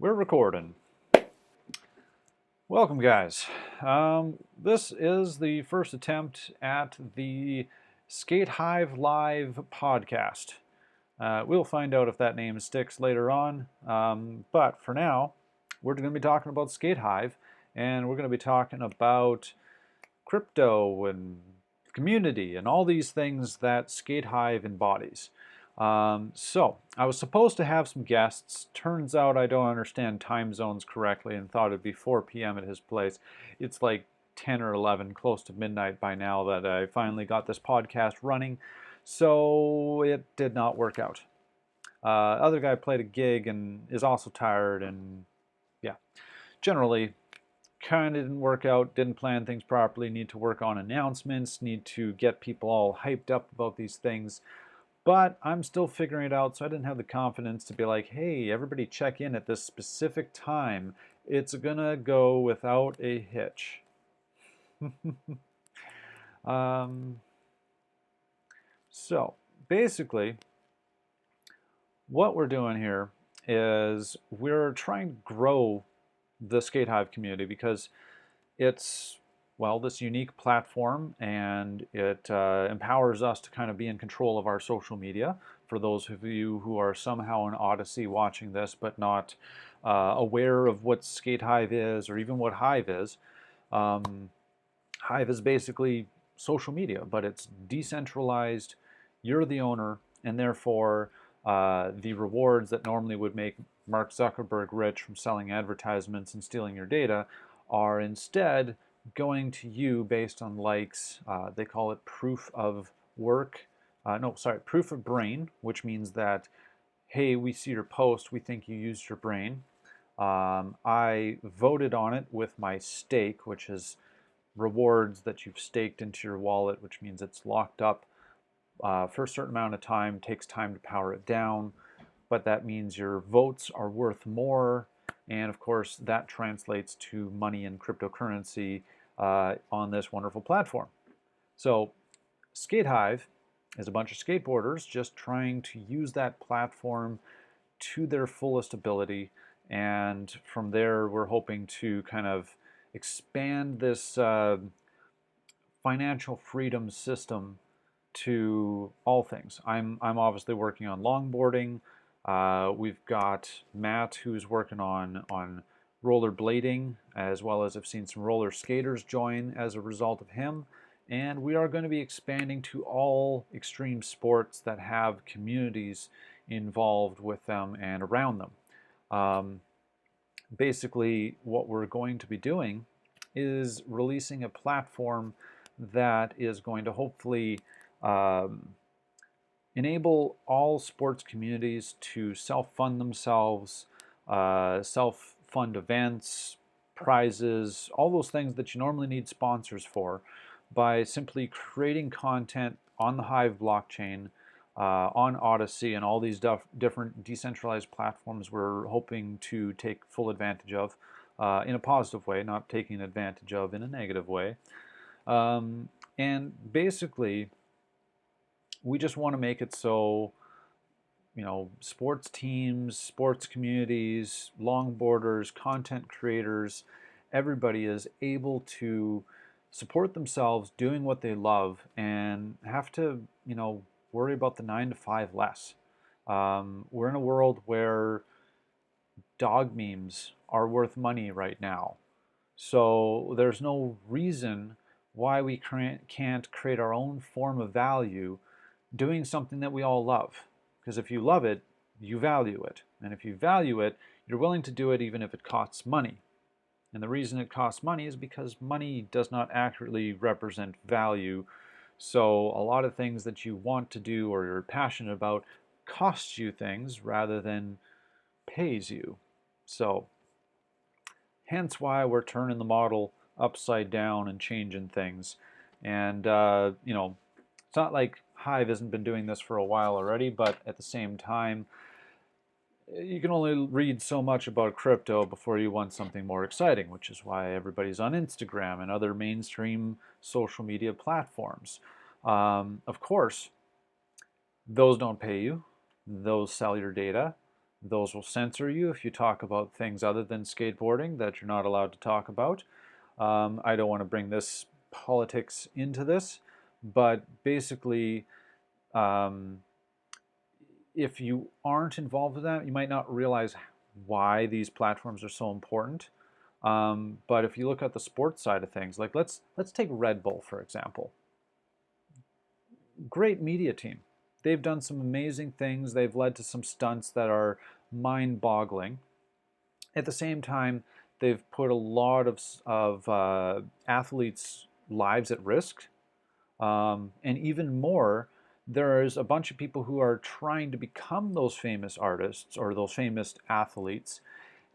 We're recording. Welcome, guys. This is the first attempt at the SkateHive Live podcast. We'll find out if that name sticks later on, but for now, we're going to be talking about SkateHive, and we're going to be talking about crypto and community and all these things that SkateHive embodies. So I was supposed to have some guests. Turns out I don't understand time zones correctly and thought it'd be 4 p.m. at his place. It's like 10 or 11, close to midnight by now that I finally got this podcast running. So it did not work out. Other guy played a gig and is also tired, and yeah, generally kind of didn't work out, didn't plan things properly, need to work on announcements, need to get people all hyped up about these things. But I'm still figuring it out, so I didn't have the confidence to be like, hey, everybody check in at this specific time. It's gonna go without a hitch. So basically, what we're doing here is we're trying to grow the SkateHive community because it's, well, this unique platform, and it empowers us to kind of be in control of our social media. For those of you who are somehow in Odyssey watching this but not aware of what SkateHive is or even what Hive is, Hive is basically social media, but it's decentralized. You're the owner, and therefore the rewards that normally would make Mark Zuckerberg rich from selling advertisements and stealing your data are instead going to you based on likes. They call it proof of work. Proof of brain, which means that, hey, we see your post, we think you used your brain. I voted on it with my stake, which is rewards that you've staked into your wallet, which means it's locked up for a certain amount of time, takes time to power it down, but that means your votes are worth more. And of course, that translates to money in cryptocurrency on this wonderful platform. So SkateHive is a bunch of skateboarders just trying to use that platform to their fullest ability. And from there, we're hoping to kind of expand this financial freedom system to all things. I'm obviously working on longboarding. We've got Matt, who's working on rollerblading, as well as I've seen some roller skaters join as a result of him. And we are going to be expanding to all extreme sports that have communities involved with them and around them. Basically, what we're going to be doing is releasing a platform that is going to hopefully enable all sports communities to self-fund themselves, self-fund events, prizes, all those things that you normally need sponsors for, by simply creating content on the Hive blockchain, on Odyssey, and all these different decentralized platforms we're hoping to take full advantage of in a positive way, not taking advantage of in a negative way. And basically, we just want to make it so, sports teams, sports communities, longboarders, content creators, everybody is able to support themselves doing what they love and have to, worry about the 9 to 5 less. We're in a world where dog memes are worth money right now. So there's no reason why we can't create our own form of value doing something that we all love. Because if you love it, you value it. And if you value it, you're willing to do it even if it costs money. And the reason it costs money is because money does not accurately represent value. So a lot of things that you want to do or you're passionate about costs you things rather than pays you. So hence why we're turning the model upside down and changing things. And, it's not like Hive hasn't been doing this for a while already, but at the same time, you can only read so much about crypto before you want something more exciting, which is why everybody's on Instagram and other mainstream social media platforms. Of course, those don't pay you. Those sell your data. Those will censor you if you talk about things other than skateboarding that you're not allowed to talk about. I don't want to bring this politics into this, but basically, um, if you aren't involved with that, you might not realize why these platforms are so important. But if you look at the sports side of things, like let's take Red Bull for example. Great media team. They've done some amazing things. They've led to some stunts that are mind-boggling. At the same time, they've put a lot of athletes' lives at risk. And even more, there's a bunch of people who are trying to become those famous artists or those famous athletes,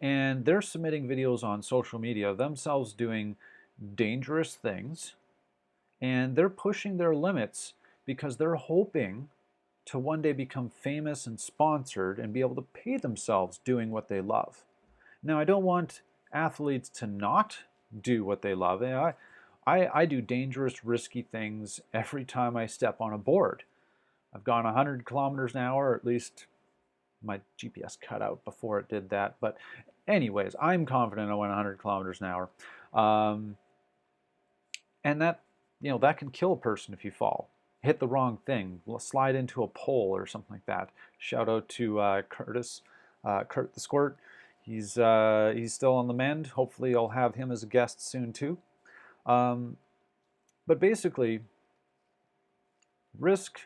and they're submitting videos on social media of themselves doing dangerous things, and they're pushing their limits because they're hoping to one day become famous and sponsored and be able to pay themselves doing what they love. Now, I don't want athletes to not do what they love. I do dangerous, risky things every time I step on a board. I've gone 100 kilometers an hour, or at least my GPS cut out before it did that. But anyways, I'm confident I went 100 kilometers an hour. Um, and that, that can kill a person if you fall. Hit the wrong thing, slide into a pole or something like that. Shout out to Kurt the Squirt. He's still on the mend. Hopefully, I'll have him as a guest soon too. But basically, risk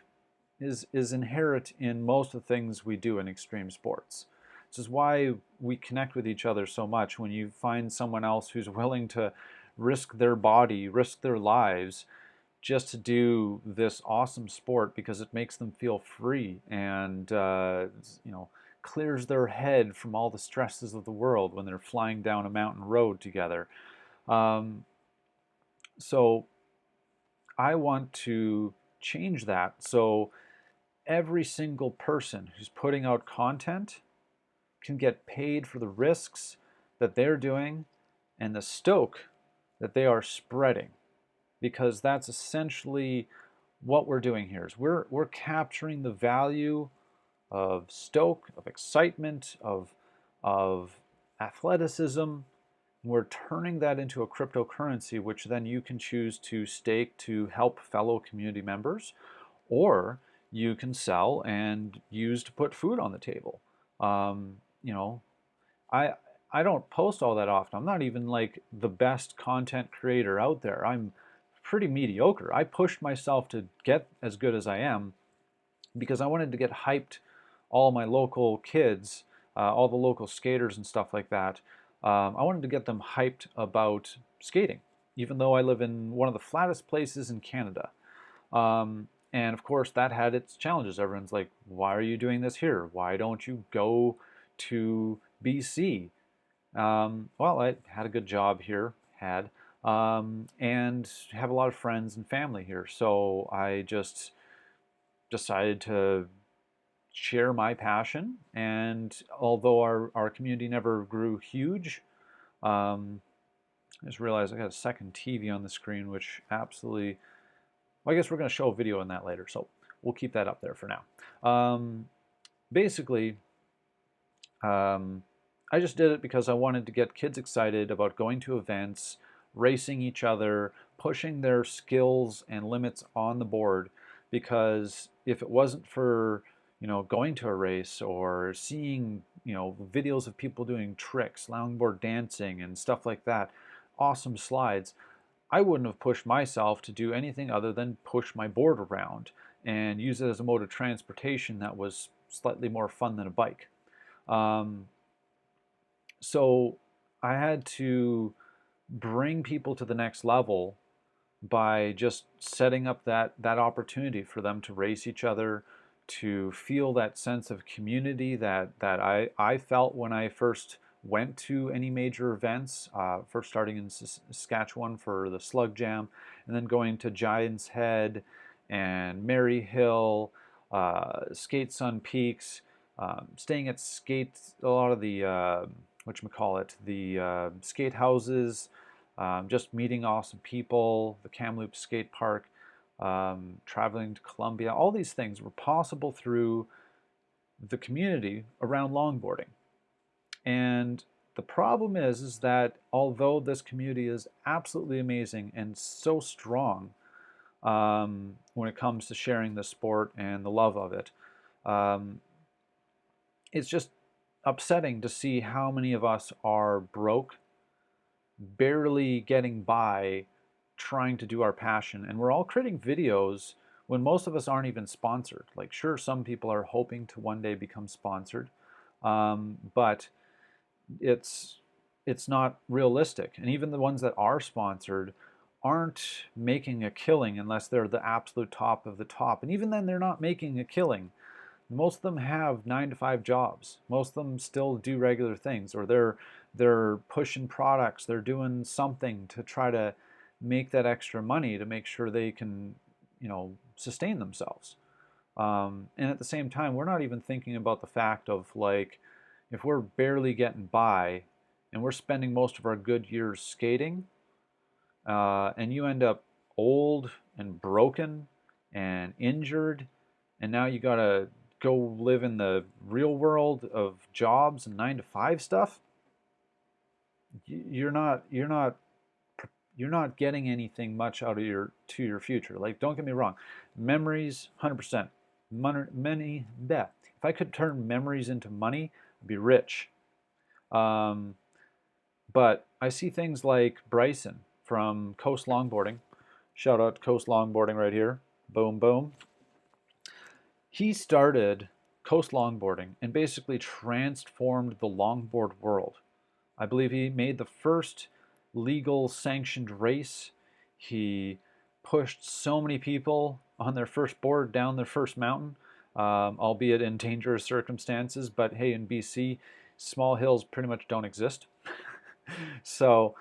is inherent in most of the things we do in extreme sports. This is why we connect with each other so much. When you find someone else who's willing to risk their body, risk their lives, just to do this awesome sport because it makes them feel free and clears their head from all the stresses of the world when they're flying down a mountain road together. So I want to change that so every single person who's putting out content can get paid for the risks that they're doing and the stoke that they are spreading, because that's essentially what we're doing here is we're capturing the value of stoke, of excitement, of athleticism. We're turning that into a cryptocurrency, which then you can choose to stake to help fellow community members, or you can sell and use to put food on the table. Um, you know, I I don't post all that often. I'm not even like the best content creator out there. I'm pretty mediocre. I pushed myself to get as good as I am because I wanted to get hyped all my local kids, all the local skaters and stuff like that. I wanted to get them hyped about skating, even though I live in one of the flattest places in Canada. And of course, that had its challenges. Everyone's like, why are you doing this here? Why don't you go to BC? Well, I had a good job here, and have a lot of friends and family here. So I just decided to share my passion. And although our community never grew huge, I just realized I got a second TV on the screen, which absolutely, well, I guess we're going to show a video on that later. So we'll keep that up there for now. Basically, I just did it because I wanted to get kids excited about going to events, racing each other, pushing their skills and limits on the board. Because if it wasn't for, going to a race or seeing, videos of people doing tricks, longboard dancing and stuff like that, awesome slides, I wouldn't have pushed myself to do anything other than push my board around and use it as a mode of transportation that was slightly more fun than a bike. So I had to bring people to the next level by just setting up that opportunity for them to race each other, to feel that sense of community that I felt when I first went to any major events, first starting in Saskatchewan for the Slug Jam, and then going to Giant's Head and Mary Hill, Skate Sun Peaks, staying at a lot of the whatchamacallit, the skate houses, just meeting awesome people, the Kamloops Skate Park, traveling to Colombia. All these things were possible through the community around longboarding. And the problem is that although this community is absolutely amazing and so strong when it comes to sharing the sport and the love of it, um, it's just upsetting to see how many of us are broke, barely getting by, trying to do our passion. And we're all creating videos when most of us aren't even sponsored. Like, sure, some people are hoping to one day become sponsored, but it's not realistic. And even the ones that are sponsored aren't making a killing unless they're the absolute top of the top. And even then, they're not making a killing. Most of them have 9 to 5 jobs. Most of them still do regular things, or they're pushing products. They're doing something to try to make that extra money to make sure they can, sustain themselves. And at the same time, we're not even thinking about the fact of, like, if we're barely getting by and we're spending most of our good years skating, and you end up old and broken and injured, and now you gotta go live in the real world of jobs and 9 to 5 stuff, you're not getting anything much out of your future. Like, don't get me wrong, memories, 100%. Money, yeah. If I could turn memories into money, I'd be rich. Um, but I see things like Bryson from Coast Longboarding. Shout out to Coast Longboarding right here. Boom, boom. He started Coast Longboarding and basically transformed the longboard world. I believe he made the first legal sanctioned race. He pushed so many people on their first board down their first mountain, albeit in dangerous circumstances. But hey, in BC, small hills pretty much don't exist. So,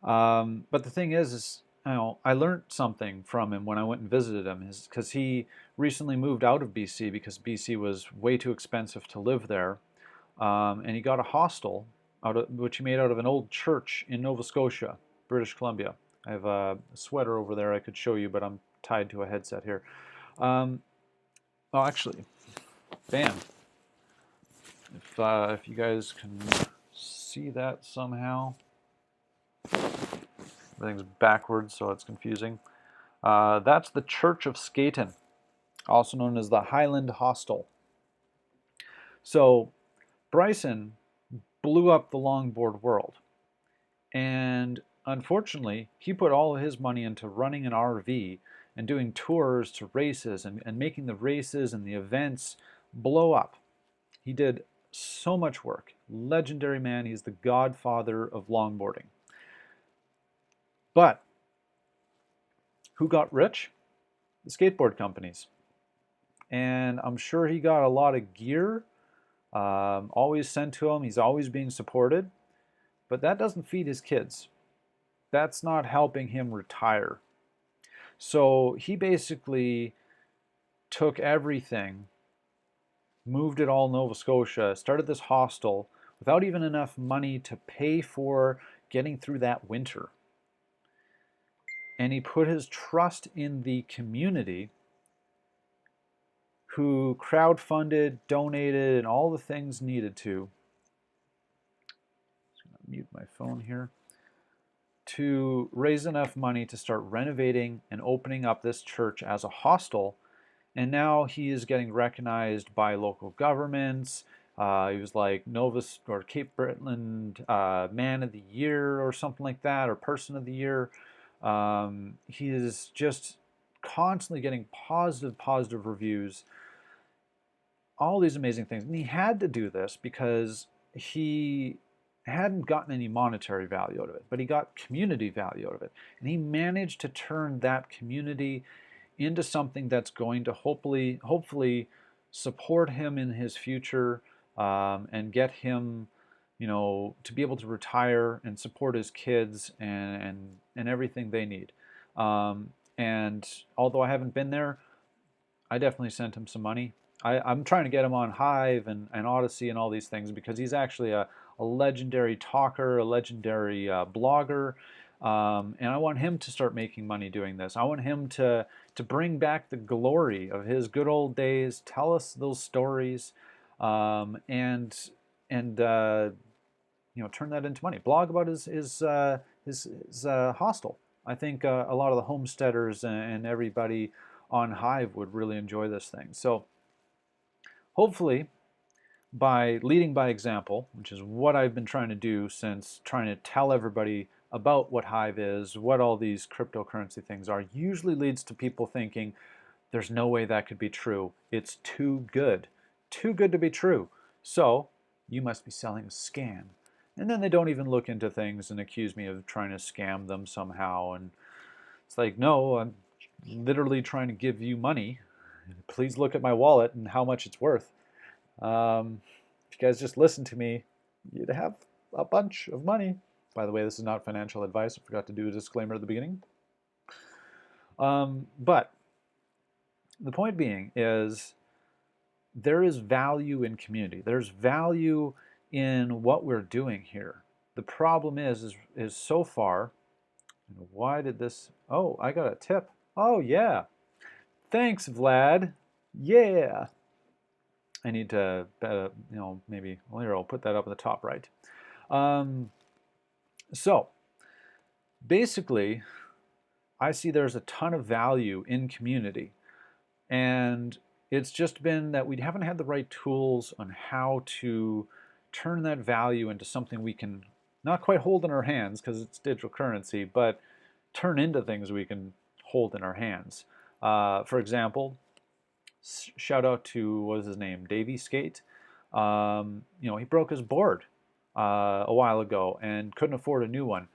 but the thing is, I learned something from him when I went and visited him, is because he recently moved out of BC because BC was way too expensive to live there, and he got a hostel which he made out of an old church in Nova Scotia, British Columbia. I have a sweater over there I could show you, but I'm tied to a headset here. Oh, actually, bam. If you guys can see that somehow. Everything's backwards, so it's confusing. That's the Church of Skaten, also known as the Highland Hostel. So Bryson blew up the longboard world. And unfortunately, he put all of his money into running an RV and doing tours to races and making the races and the events blow up. He did so much work. Legendary man. He's the godfather of longboarding. But who got rich? The skateboard companies. And I'm sure he got a lot of gear always sent to him. He's always being supported. But that doesn't feed his kids. That's not helping him retire. So he basically took everything, moved it all to Nova Scotia, started this hostel without even enough money to pay for getting through that winter. And he put his trust in the community, who crowdfunded, donated, and all the things needed to. Just gonna mute my phone here. To raise enough money to start renovating and opening up this church as a hostel. And now he is getting recognized by local governments. He was like Nova or Cape Breton Man of the Year or something like that, or Person of the Year. He is just constantly getting positive reviews. All these amazing things. And he had to do this because he hadn't gotten any monetary value out of it, but he got community value out of it. And he managed to turn that community into something that's going to hopefully support him in his future, and get him, to be able to retire and support his kids and everything they need. And although I haven't been there, I definitely sent him some money. I'm trying to get him on Hive and Odyssey and all these things, because he's actually a legendary talker, a legendary blogger, and I want him to start making money doing this. I want him to bring back the glory of his good old days, tell us those stories, and turn that into money. Blog about his hostel. I think a lot of the homesteaders and everybody on Hive would really enjoy this thing. So hopefully, by leading by example, which is what I've been trying to do since trying to tell everybody about what Hive is, what all these cryptocurrency things are, usually leads to people thinking, there's no way that could be true. It's too good to be true. So you must be selling a scam. And then they don't even look into things and accuse me of trying to scam them somehow. And it's like, no, I'm literally trying to give you money. Please look at my wallet and how much it's worth. If you guys just listen to me, you'd have a bunch of money. By the way, this is not financial advice. I forgot to do a disclaimer at the beginning. But the point being is there is value in community. There's value in what we're doing here. The problem is so far, why did this, oh, I got a tip. Oh, yeah. Thanks, Vlad. Yeah. I need to, maybe later I'll put that up at the top right. So, basically, I see there's a ton of value in community. And it's just been that we haven't had the right tools on how to turn that value into something we can not quite hold in our hands because it's digital currency, but turn into things we can hold in our hands. For example, shout out to, what is his name, Davey Skate. He broke his board a while ago and couldn't afford a new one.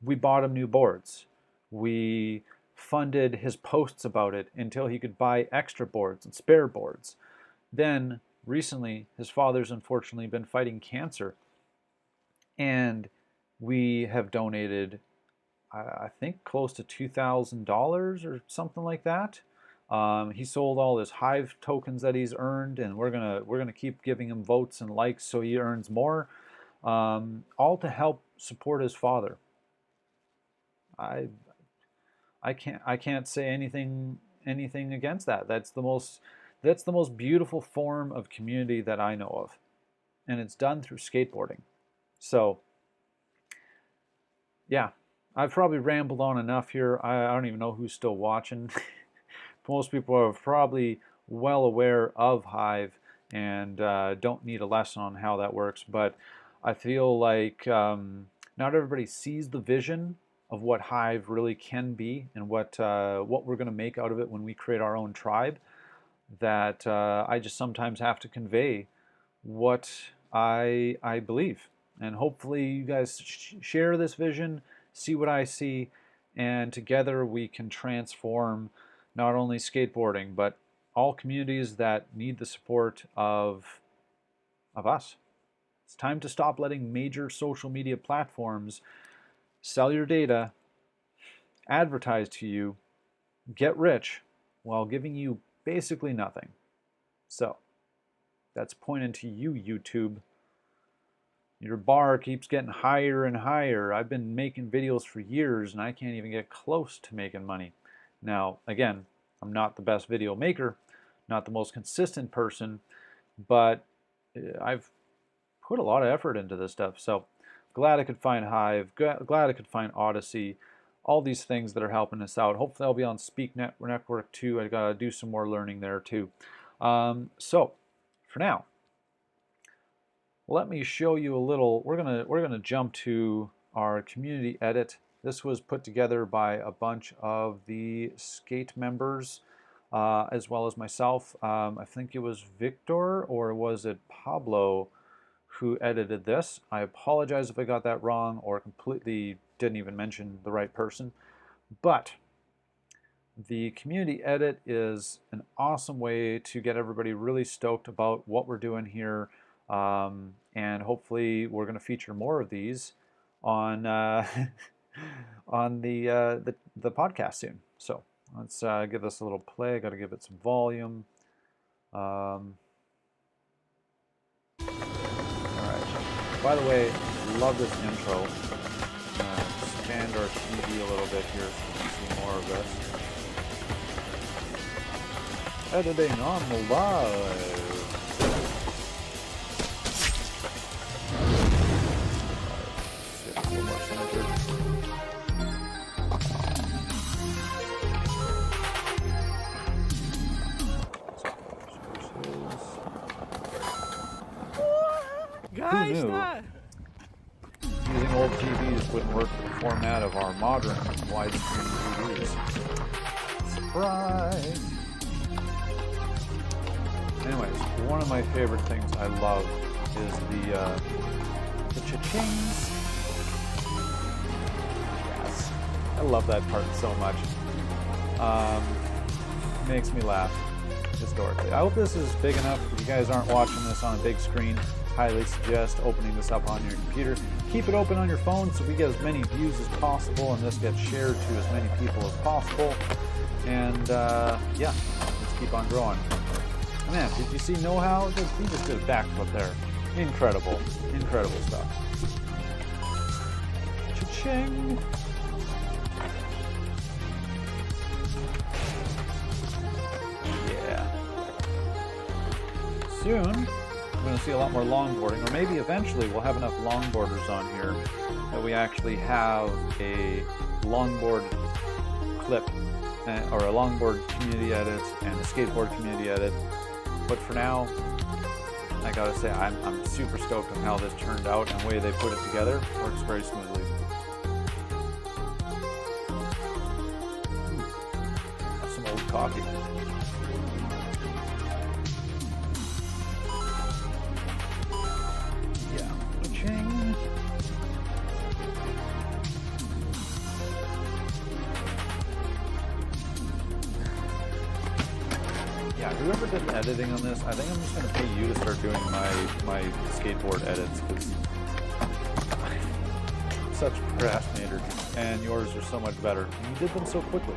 We bought him new boards. We funded his posts about it until he could buy extra boards and spare boards. Then recently, his father's unfortunately been fighting cancer, and we have donated, I think, close to $2,000 or something like that. He sold all his Hive tokens that he's earned, and we're gonna keep giving him votes and likes so he earns more, all to help support his father. I can't say anything against that. That's the most beautiful form of community that I know of, and it's done through skateboarding. So yeah, I've probably rambled on enough here. I don't even know who's still watching. Most people are probably well aware of Hive and don't need a lesson on how that works, but I feel like not everybody sees the vision of what Hive really can be and what we're going to make out of it when we create our own tribe, that I just sometimes have to convey what I believe. And hopefully you guys share this vision, see what I see, and together we can transform not only skateboarding, but all communities that need the support of us. It's time to stop letting major social media platforms sell your data, advertise to you, get rich, while giving you basically nothing. So, that's pointing to you, YouTube. Your bar keeps getting higher and higher. I've been making videos for years and I can't even get close to making money. Now, again, I'm not the best video maker, not the most consistent person, but I've put a lot of effort into this stuff. So glad I could find Hive, glad I could find Odyssey, all these things that are helping us out. Hopefully I'll be on Speak Network too. I gotta do some more learning there too. So for now, let me show you a little. We're gonna jump to our community edit. This was put together by a bunch of the Skate members, as well as myself. I think it was Victor, or was it Pablo, who edited this. I apologize if I got that wrong or completely didn't even mention the right person. But the community edit is an awesome way to get everybody really stoked about what we're doing here. And hopefully we're going to feature more of these on on the podcast soon. So let's give this a little play. I got to give it some volume. All right. By the way, love this intro. Expand our TV a little bit here so we can see more of this. Editing on the live. Who knew using old TVs wouldn't work for the format of our modern widescreen TVs? Surprise! Anyways, one of my favorite things I love is the cha-chings. Yes, I love that part so much. Makes me laugh historically. I hope this is big enough. If you guys aren't watching this on a big screen, highly suggest opening this up on your computer. Keep it open on your phone so we get as many views as possible and this gets shared to as many people as possible. And yeah, let's keep on growing. Man, did you see know-how? He just did a backflip there. Incredible, incredible stuff. Cha-ching! Yeah. Soon, we're going to see a lot more longboarding, or maybe eventually we'll have enough longboarders on here that we actually have a longboard clip, or a longboard community edit and a skateboard community edit. But for now, I gotta say, I'm super stoked on how this turned out and the way they put it together. Works very smoothly. That's some old coffee. Yeah. Ching. Yeah, whoever did the editing on this, I think I'm just going to pay you to start doing my skateboard edits, because I'm such a procrastinator, and yours are so much better. And you did them so quickly.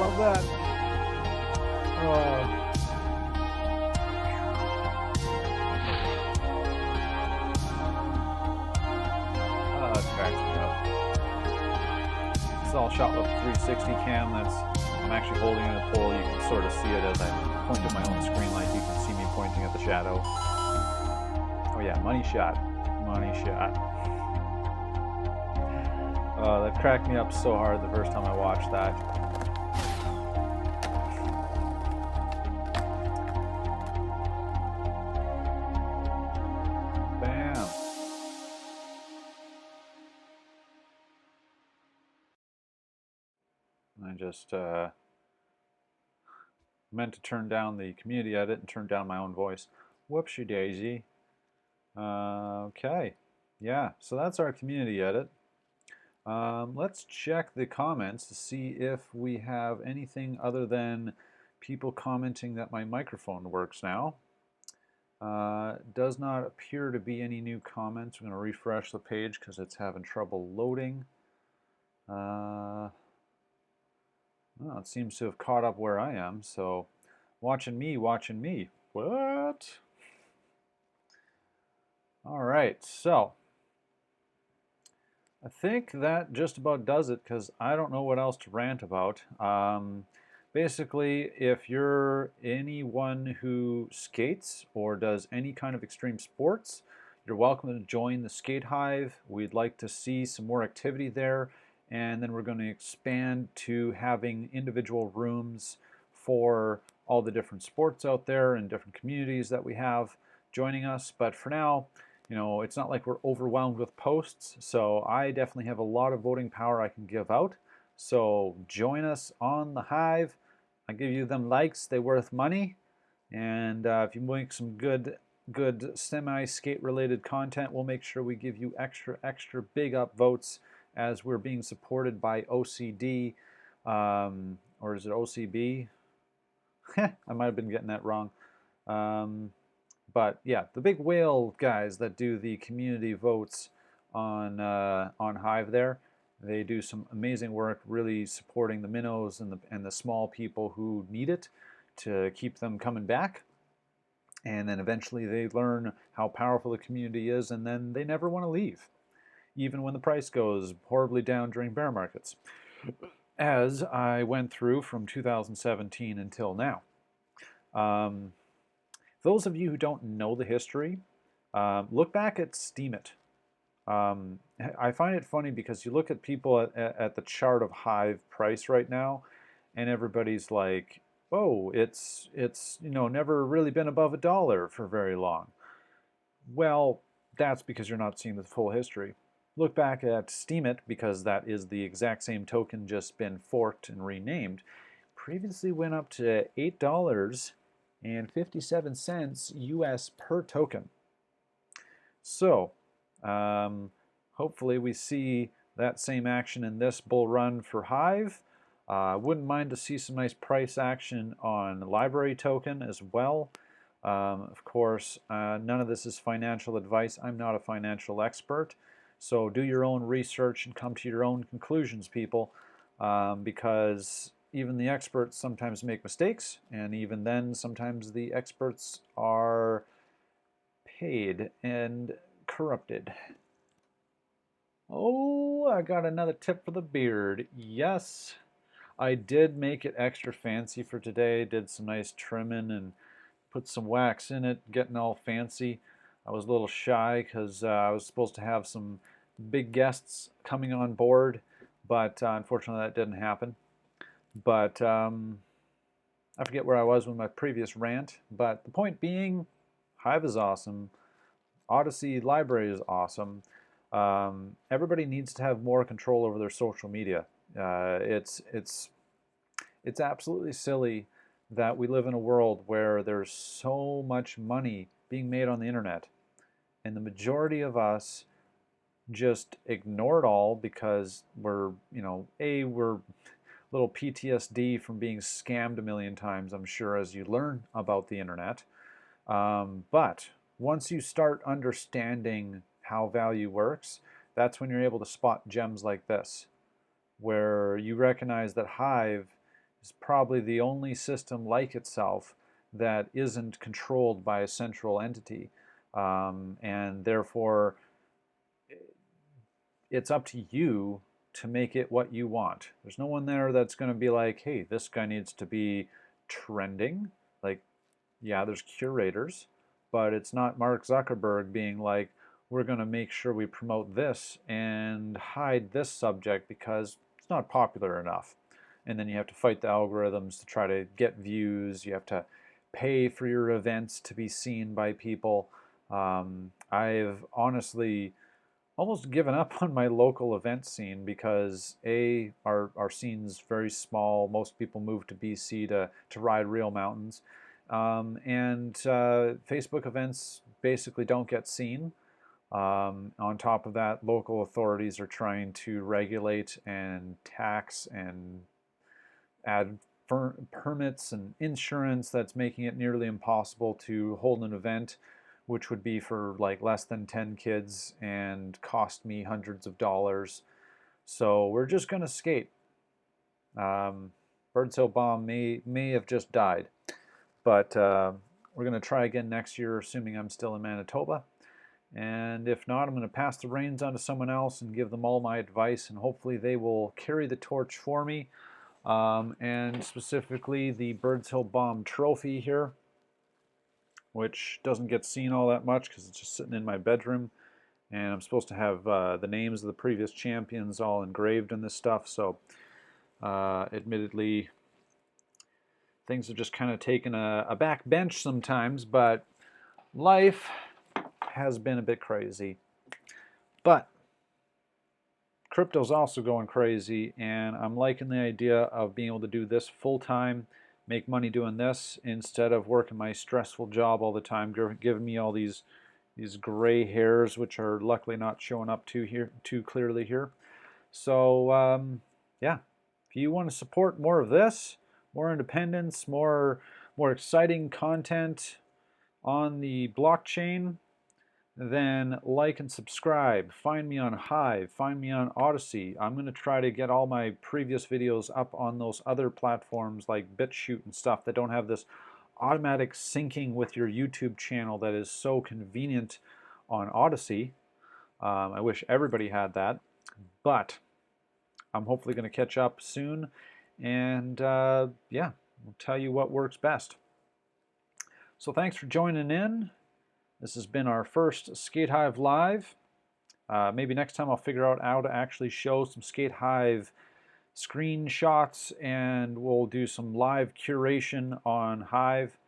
Love that. Oh, it cracks me up. It's all shot with a 360 cam. I'm actually holding in a pole. You can sort of see it as I point at my own screen light. You can see me pointing at the shadow. Oh yeah, money shot. Money shot. That cracked me up so hard the first time I watched that. Bam. I just meant to turn down the community edit and turn down my own voice. Whoopsie daisy. Okay. Yeah, so that's our community edit. Let's check the comments to see if we have anything other than people commenting that my microphone works now. Does not appear to be any new comments. I'm going to refresh the page because it's having trouble loading. Well, it seems to have caught up where I am, so watching me. What? All right, so I think that just about does it because I don't know what else to rant about. Basically, if you're anyone who skates or does any kind of extreme sports, you're welcome to join the SkateHive. We'd like to see some more activity there, and then we're going to expand to having individual rooms for all the different sports out there and different communities that we have joining us. But for now, you know, it's not like we're overwhelmed with posts, so I definitely have a lot of voting power I can give out. So join us on the Hive. I give you them likes, they're worth money. And if you make some good semi-skate related content, we'll make sure we give you extra big up votes as we're being supported by OCD, or is it OCB? I might have been getting that wrong. But yeah, the big whale guys that do the community votes on Hive there, they do some amazing work, really supporting the minnows and the small people who need it to keep them coming back. And then eventually they learn how powerful the community is, and then they never want to leave, even when the price goes horribly down during bear markets. as I went through from 2017 until now. Um, those of you who don't know the history, look back at Steemit. I find it funny because you look at people at the chart of Hive price right now, and everybody's like, "Oh, it's never really been above $1 for very long." Well, that's because you're not seeing the full history. Look back at Steemit, because that is the exact same token, just been forked and renamed. Previously went up to $8.57 US per token. So, hopefully we see that same action in this bull run for Hive. Wouldn't mind to see some nice price action on library token as well. Of course, none of this is financial advice. I'm not a financial expert. So do your own research and come to your own conclusions, people, because even the experts sometimes make mistakes, and even then sometimes the experts are paid and corrupted. Oh, I got another tip for the beard. Yes, I did make it extra fancy for today. Did some nice trimming and put some wax in it, getting all fancy. I was a little shy because I was supposed to have some big guests coming on board, but unfortunately that didn't happen. But I forget where I was with my previous rant, but the point being, Hive is awesome. Odyssey library is awesome. Everybody needs to have more control over their social media. It's absolutely silly that we live in a world where there's so much money being made on the internet, and the majority of us just ignore it all because we're we're little PTSD from being scammed a million times, I'm sure, as you learn about the internet. But once you start understanding how value works, that's when you're able to spot gems like this, where you recognize that Hive is probably the only system like itself that isn't controlled by a central entity. And therefore, it's up to you to make it what you want. There's no one there that's going to be like, hey, this guy needs to be trending. Like, yeah, there's curators, but it's not Mark Zuckerberg being like, we're going to make sure we promote this and hide this subject because it's not popular enough. And then you have to fight the algorithms to try to get views. You have to pay for your events to be seen by people. I've honestly almost given up on my local event scene because our scene's very small. Most people move to BC to ride real mountains. And Facebook events basically don't get seen. On top of that, local authorities are trying to regulate and tax and add permits and insurance that's making it nearly impossible to hold an event, which would be for like less than 10 kids and cost me hundreds of dollars. So we're just going to skate. Birds Hill Bomb may have just died, but we're going to try again next year, assuming I'm still in Manitoba. And if not, I'm going to pass the reins on to someone else and give them all my advice, and hopefully they will carry the torch for me. And specifically the Birds Hill Bomb trophy here, which doesn't get seen all that much because it's just sitting in my bedroom. And I'm supposed to have the names of the previous champions all engraved in this stuff. So admittedly, things have just kind of taken a back bench sometimes, but life has been a bit crazy. But crypto's also going crazy, and I'm liking the idea of being able to do this full-time, make money doing this instead of working my stressful job all the time, giving me all these gray hairs, which are luckily not showing up too clearly here. So yeah, if you want to support more of this, more independence, more exciting content on the blockchain, then like and subscribe. Find me on Hive, find me on Odyssey. I'm going to try to get all my previous videos up on those other platforms like BitChute and stuff that don't have this automatic syncing with your YouTube channel that is so convenient on Odyssey. I wish everybody had that, but I'm hopefully going to catch up soon, and yeah, we'll tell you what works best. So thanks for joining in. This has been our first SkateHive Live. Maybe next time I'll figure out how to actually show some SkateHive screenshots, and we'll do some live curation on Hive,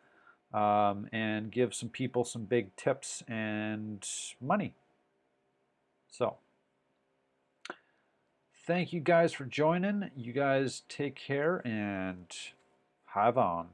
and give some people some big tips and money. So thank you guys for joining. You guys take care and hive on.